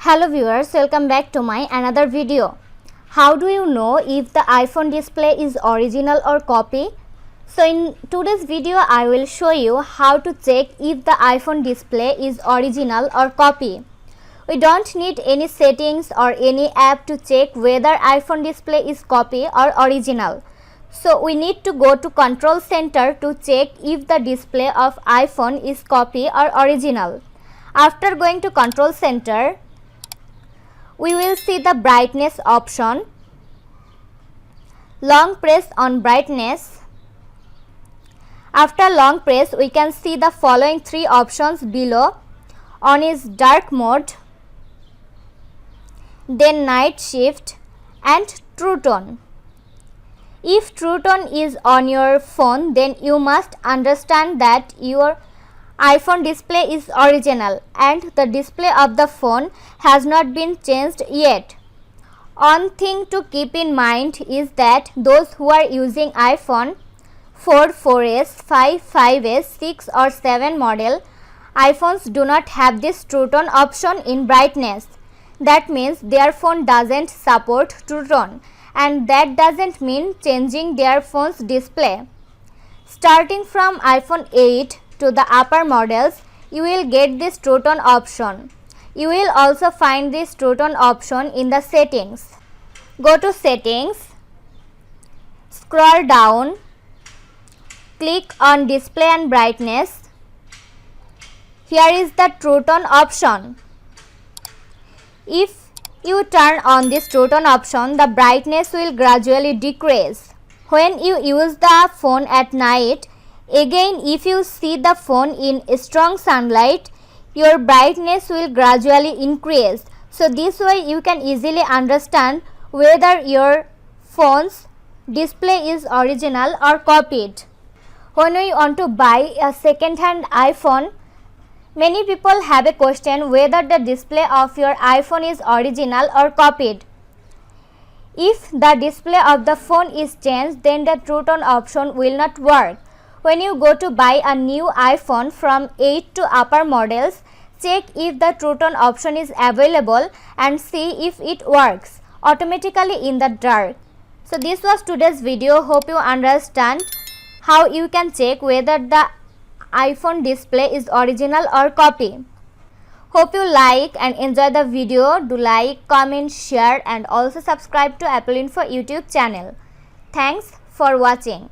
Hello viewers, welcome back to my another video. How do you know if the iPhone display is original or copy? So in today's video I will show you how to check if the iPhone display is original or copy. We don't need any settings or any app to check whether iPhone display is copy or original. So we need to go to Control Center to check if the display of iPhone is copy or original. After going to Control Center, we will see the brightness option. Long press on brightness. After long press, we can see the following three options below. On is dark mode, then night shift and true tone. If true tone is on your phone, then you must understand that your iPhone display is original and the display of the phone has not been changed yet. One thing to keep in mind is that those who are using iPhone 4, 4S, 5, 5S, 6 or 7 model iPhones do not have this true tone option in brightness. That means their phone doesn't support true tone, and that doesn't mean changing their phone's display. Starting from iPhone 8 to the upper models, you will get this true tone option. You will also find this true tone option in the settings. Go to settings, scroll down, click on display and brightness. Here is the true tone option. If you turn on this true tone option, the brightness will gradually decrease. When you use the phone at night, again, if you see the phone in strong sunlight, your brightness will gradually increase. So this way you can easily understand whether your phone's display is original or copied. When we want to buy a second-hand iPhone, many people have a question whether the display of your iPhone is original or copied. If the display of the phone is changed, then the true tone option will not work. When you go to buy a new iPhone from 8 to upper models, check if the true tone option is available and see if it works automatically in the dark. So this was today's video. Hope you understand how you can check whether the iPhone display is original or copy. Hope you like and enjoy the video. Do like, comment, share and also subscribe to Apple Info YouTube channel. Thanks for watching.